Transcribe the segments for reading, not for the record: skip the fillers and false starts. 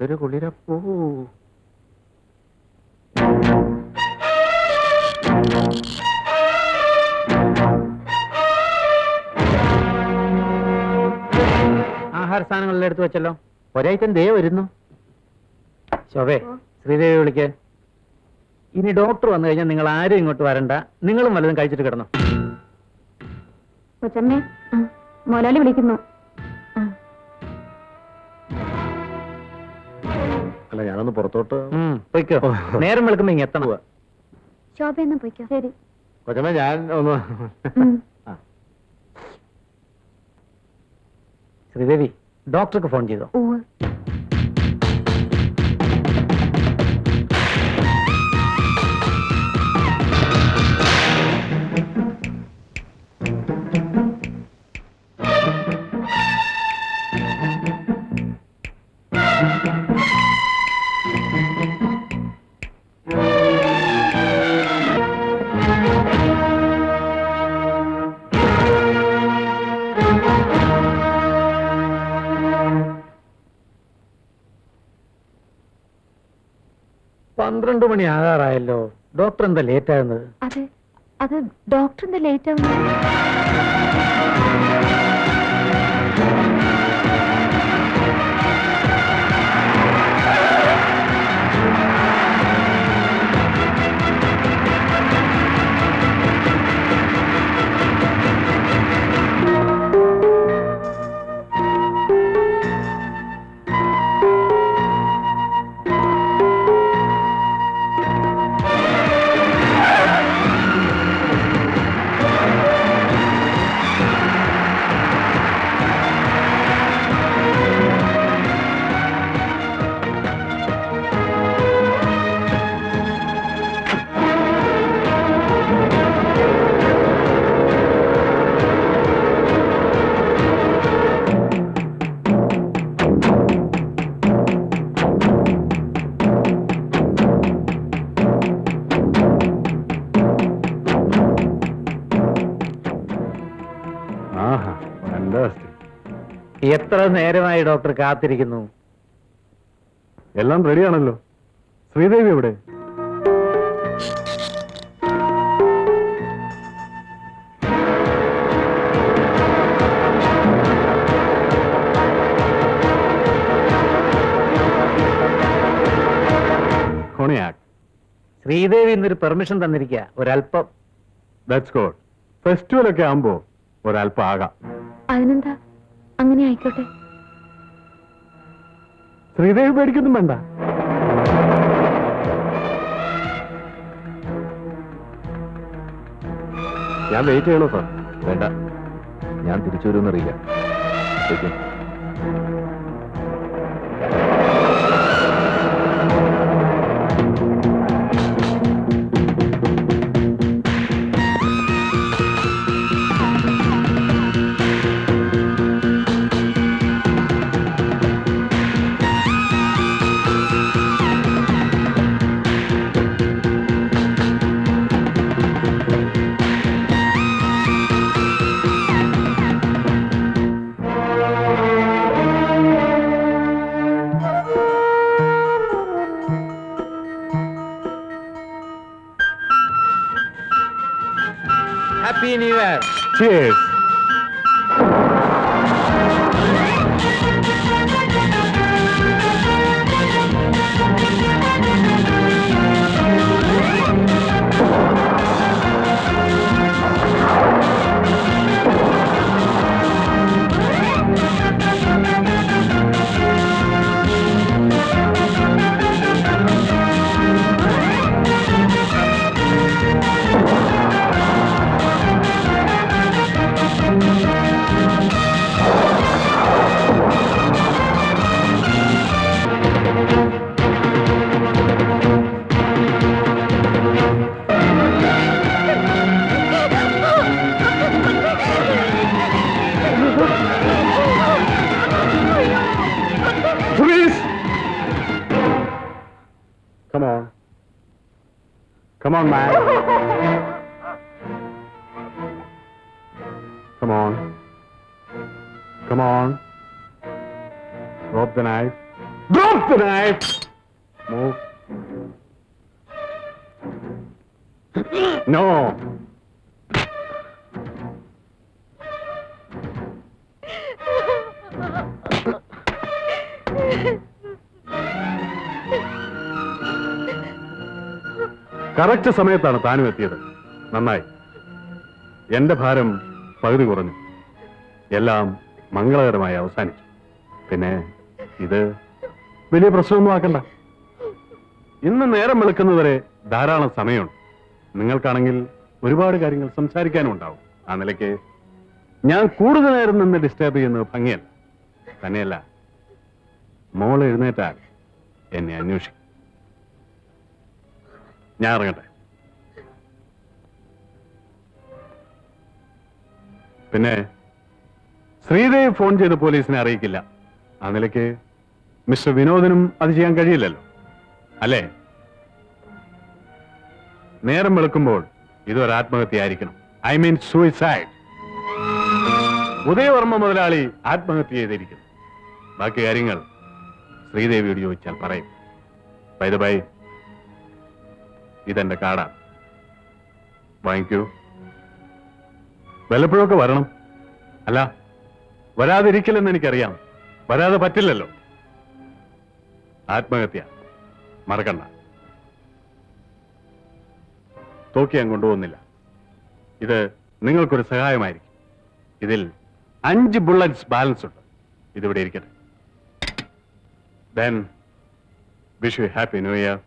എന്തൊരു കുളിരപ്പൂ. ആഹാര സാധനങ്ങളെല്ലാം എടുത്തു വെച്ചല്ലോ. ഒരൈറ്റം ദേ വരുന്നു. ശോഭേ, ശ്രീദേവി വിളിക്ക്. ഇനി ഡോക്ടർ വന്നു കഴിഞ്ഞാൽ നിങ്ങൾ ആരും ഇങ്ങോട്ട് വരണ്ട. നിങ്ങളും വല്ലതും കഴിച്ചിട്ട് കിടന്നു. കൊച്ചമ്മേ, മോലാലി വിളിക്കുന്നു. അല്ല, ഞാനൊന്ന് പുറത്തോട്ട് പോയിക്കോ. നേരം വെളുക്കുമ്പോ ഇങ്ങ് എത്തണം. ശോഭ എന്നാ പോയിക്കോ. ശരി കൊച്ചമ്മ, ഞാൻ ഒന്ന് ശ്രീദേവി, ഡോക്ടർക്ക് ഫോൺ ചെയ്തോ? 12 മണി ആകാറായല്ലോ. ഡോക്ടർ എന്താ ലേറ്റ് ആകുന്നത്? അത് ഡോക്ടർ എന്താ ലേറ്റ് ആവുന്നത്? എത്ര നേരമായി ഡോക്ടർ കാത്തിരിക്കുന്നു? എല്ലാം റെഡിയാണല്ലോ. ശ്രീദേവി എവിടെ? ശ്രീദേവി ഇന്നൊരു പെർമിഷൻ തന്നിരിക്കുക, ഒരല്പം. That's good. ഫെസ്റ്റിവൽ ഒക്കെ ആകുമ്പോ ഒരല്പം ആകാം. അതിനെന്താ, അങ്ങനെ ആയിക്കോട്ടെ. ശ്രീദേവി പേടിക്കൊന്നും വേണ്ട. ഞാൻ വെയിറ്റ് ചെയ്യണോ സാർ? വേണ്ട, ഞാൻ തിരിച്ചു വരുമെന്നറിയില്ല. Happy New Year. Cheers. Come on. Come on, man. Come on. Come on. Drop the knife. Drop the knife. Move. No. Correct സമയത്താണ് താനും എത്തിയത്. നന്നായി. എന്റെ ഭാരം പകുതി കുറഞ്ഞു. എല്ലാം മംഗളകരമായി അവസാനിച്ചു. പിന്നെ ഇത് വലിയ പ്രശ്നമൊന്നും ആക്കണ്ട. ഇന്ന് നേരം വെളുക്കുന്നവരെ ധാരാളം സമയമുണ്ട്. നിങ്ങൾക്കാണെങ്കിൽ ഒരുപാട് കാര്യങ്ങൾ സംസാരിക്കാനും ഉണ്ടാവും. ആ നിലയ്ക്ക് ഞാൻ കൂടുതൽ നേരം നിന്ന് ഡിസ്റ്റർബ് ചെയ്യുന്നത് ഭംഗിയല്ല. തന്നെയല്ല, മോൾ എഴുന്നേറ്റാൽ എന്നെ അന്വേഷിക്കും. ഞാൻ ഇറങ്ങട്ടെ. പിന്നെ ശ്രീദേവ് ഫോൺ ചെയ്ത് പോലീസിനെ അറിയിക്കില്ല. ആ നിലയ്ക്ക് മിസ്റ്റർ വിനോദിനും അത് ചെയ്യാൻ കഴിയില്ലല്ലോ, അല്ലേ? നേരം വെളുക്കുമ്പോൾ ഇതൊരു ആത്മഹത്യയായിരിക്കണം. I mean suicide. ഉദയവർമ്മ മുതലാളി ആത്മഹത്യ ചെയ്തിരിക്കുന്നു. ബാക്കി കാര്യങ്ങൾ ശ്രീദേവിയോട് ചോദിച്ചാൽ പറയും. ബൈ ദ ബൈ, ഇതെന്റെ കാർഡാണ്. വാങ്ങിക്കൂ. വല്ലപ്പോഴൊക്കെ വരണം. അല്ല, വരാതിരിക്കില്ലെന്ന് എനിക്കറിയാം. വരാതെ പറ്റില്ലല്ലോ. ആത്മഹത്യ മറക്കണ്ട. തോക്കി ഞാൻ കൊണ്ടുപോകുന്നില്ല. ഇത് നിങ്ങൾക്കൊരു സഹായമായിരിക്കും. ഇതിൽ 5 ബുള്ളറ്റ്സ് ബാലൻസ് ഉണ്ട്. ഇതിവിടെ ഇരിക്കട്ടെ. Then wish you a happy new year.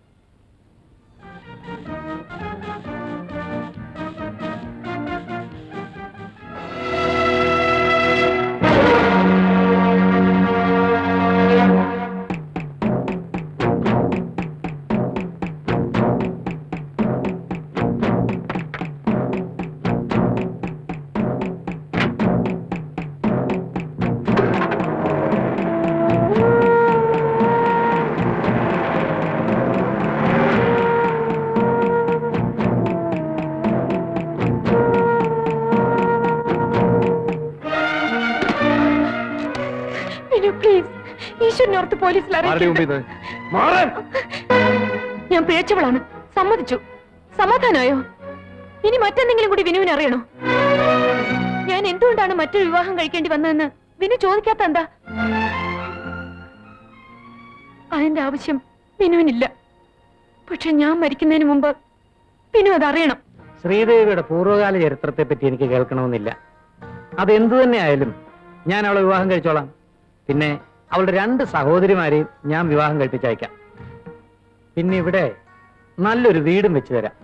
ഞാൻ പിഴച്ചവളാണ്. സമ്മതിച്ചു. സമാധാനമായോ? ഇനി മറ്റെന്തെങ്കിലും കൂടി വിനുവിന് അറിയണോ? ഞാൻ എന്തുകൊണ്ടാണ് മറ്റൊരു വിവാഹം കഴിക്കേണ്ടി വന്നതെന്ന് വിനു ചോദിക്കാത്ത എന്താ? അതിന്റെ ആവശ്യം വിനുവിനില്ല. പക്ഷെ ഞാൻ മരിക്കുന്നതിന് മുമ്പ് വിനു അതറിയണം. ശ്രീദേവിയുടെ പൂർവ്വകാല ചരിത്രത്തെ പറ്റി എനിക്ക് കേൾക്കണമെന്നില്ല. അതെന്തു തന്നെ ആയാലും ഞാൻ അവളെ വിവാഹം കഴിച്ചോളാം. പിന്നെ അവളുടെ 2 സഹോദരിമാരെയും ഞാൻ വിവാഹം കഴിപ്പിച്ചയക്കാം. പിന്നെ ഇവിടെ നല്ലൊരു വീടും വെച്ച് തരാം.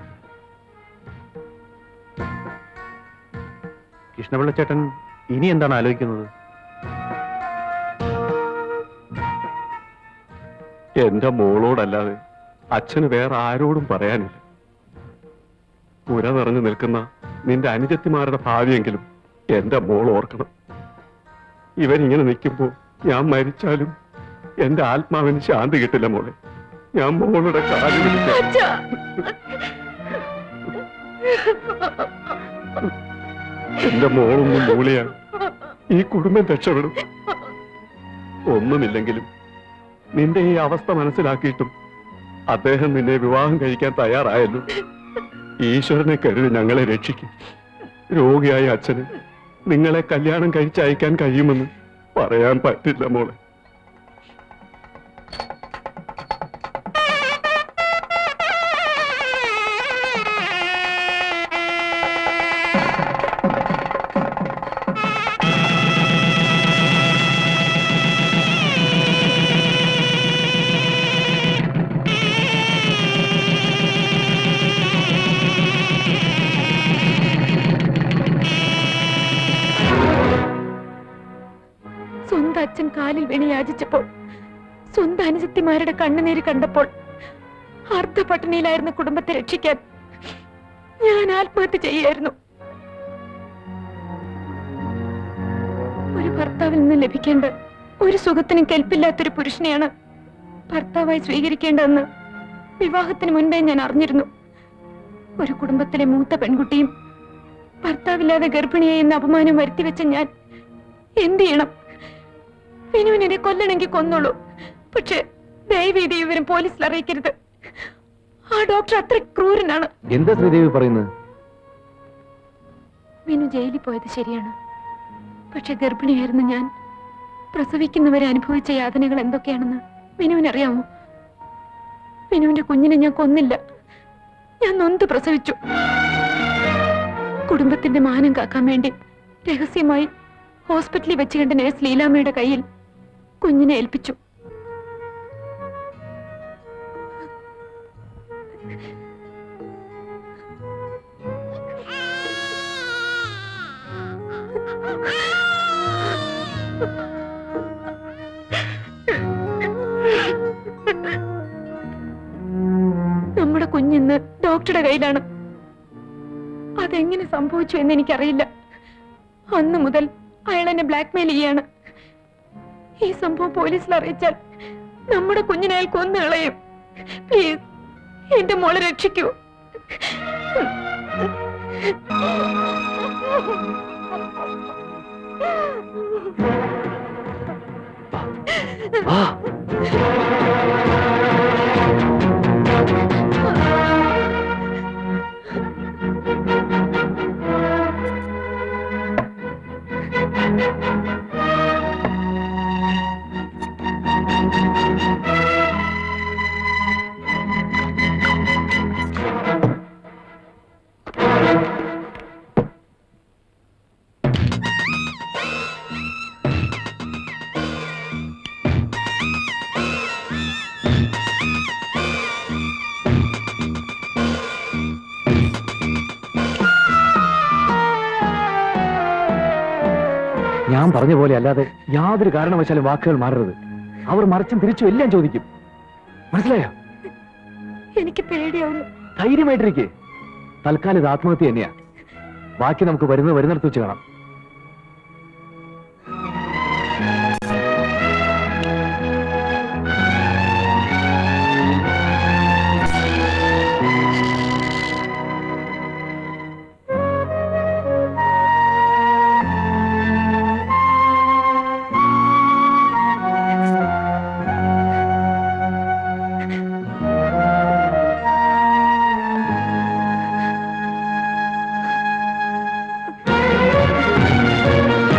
കൃഷ്ണപിള്ള ചേട്ടൻ ഇനി എന്താണ് ആലോചിക്കുന്നത്? എന്റെ മോളോടല്ലാതെ അച്ഛന് വേറെ ആരോടും പറയാനില്ല. പുര നിറഞ്ഞു നിൽക്കുന്ന നിന്റെ അനുജത്തിമാരുടെ ഭാവിയെങ്കിലും എന്റെ മോൾ ഓർക്കണം. ഇവരിങ്ങനെ നിൽക്കുമ്പോ ഞാൻ മരിച്ചാലും എന്റെ ആത്മാവിന് ശാന്തി കിട്ടില്ല മോളെ. ഞാൻ മോളുടെ കാലിൽ എന്റെ മോളൊന്നും മൂളിയാണ്. ഈ കുടുംബം രക്ഷപ്പെടും. ഒന്നുമില്ലെങ്കിലും നിന്റെ ഈ അവസ്ഥ മനസ്സിലാക്കിയിട്ടും അദ്ദേഹം നിന്നെ വിവാഹം കഴിക്കാൻ തയ്യാറായല്ലോ. ഈശ്വരനെ കരുതി ഞങ്ങളെ രക്ഷിക്കും. രോഗിയായ അച്ഛന് നിങ്ങളെ കല്യാണം കഴിച്ചയക്കാൻ കഴിയുമെന്ന് പറയാൻ പറ്റില്ല മോളെ. സ്വന്തം അച്ഛൻ കാലിൽ വീണ് യാചിച്ചപ്പോൾ, സ്വന്തം അനുജത്തിമാരുടെ കണ്ണുനീര് കണ്ടപ്പോൾ, അർദ്ധപട്ടിണിയിലായിരുന്ന കുടുംബത്തെ രക്ഷിക്കാൻ ഞാൻ ആത്മഹത്യ ചെയ്യായിരുന്നു. ഒരു ഭർത്താവിൽ നിന്ന് ലഭിക്കേണ്ട ഒരു സുഖത്തിനും കെൽപ്പില്ലാത്തൊരു പുരുഷനെയാണ് ഭർത്താവായി സ്വീകരിക്കേണ്ടതെന്ന് വിവാഹത്തിന് മുൻപേ ഞാൻ അറിഞ്ഞിരുന്നു. ഒരു കുടുംബത്തിലെ മൂത്ത പെൺകുട്ടിയും ഭർത്താവില്ലാതെ ഗർഭിണിയായി എന്ന അപമാനം വരുത്തിവെച്ച ഞാൻ എന്ത് ചെയ്യണം? വിനുവിനെ കൊല്ലണമെങ്കിൽ കൊന്നോളൂ. പക്ഷേ ദയവീതി വിവരം പോലീസിൽ അറിയിക്കരുത്. ആ ഡോക്ടർ അത്ര ക്രൂരനാണ്. എന്താ ശ്രീദേവി പറയുന്നത്? വിനു ജയിലിൽ പോയത് ശരിയാണ്. പക്ഷെ ഗർഭിണിയായിരുന്ന ഞാൻ പ്രസവിക്കുന്നവരെ അനുഭവിച്ച യാതനകൾ എന്തൊക്കെയാണെന്ന് വിനുവിനറിയാമോ? വിനുവിന്റെ കുഞ്ഞിനെ ഞാൻ കൊന്നില്ല. ഞാൻ നൊന്ത് പ്രസവിച്ചു. കുടുംബത്തിന്റെ മാനം കാക്കാൻ വേണ്ടി രഹസ്യമായി ഹോസ്പിറ്റലിൽ വെച്ച് കണ്ട നേഴ്സ് ലീലാമ്മയുടെ കയ്യിൽ കുഞ്ഞിനെ ഏൽപ്പിച്ചു. നമ്മുടെ കുഞ്ഞിന്ന് ഡോക്ടറുടെ കയ്യിലാണ്. അതെങ്ങനെ സംഭവിച്ചു എന്ന് എനിക്കറിയില്ല. അന്ന് മുതൽ അയാൾ എന്നെ ബ്ലാക്ക്മെയിൽ ചെയ്യാണ്. ഈ സംഭവം പോലീസിൽ അറിയിച്ചാൽ നമ്മുടെ കുഞ്ഞിനെ അയാൾ കൊന്നു കളയും. പ്ലീസ് എന്റെ മോളെ രക്ഷിക്കൂ. ഞാൻ പറഞ്ഞ പോലെ അല്ലാതെ യാതൊരു കാരണവശാലും വാക്കുകൾ മാറരുത്. അവർ മറിച്ചും തിരിച്ചും എല്ലാം ചോദിക്കും. മനസ്സിലായോ? എനിക്ക് പേടിയാവുന്നു. ധൈര്യമായിട്ടിരിക്കെ. തൽക്കാലം ഇത് ആത്മഹത്യ തന്നെയാ. ബാക്കി നമുക്ക് വരുന്നിടത്ത് വെച്ച് കാണാം.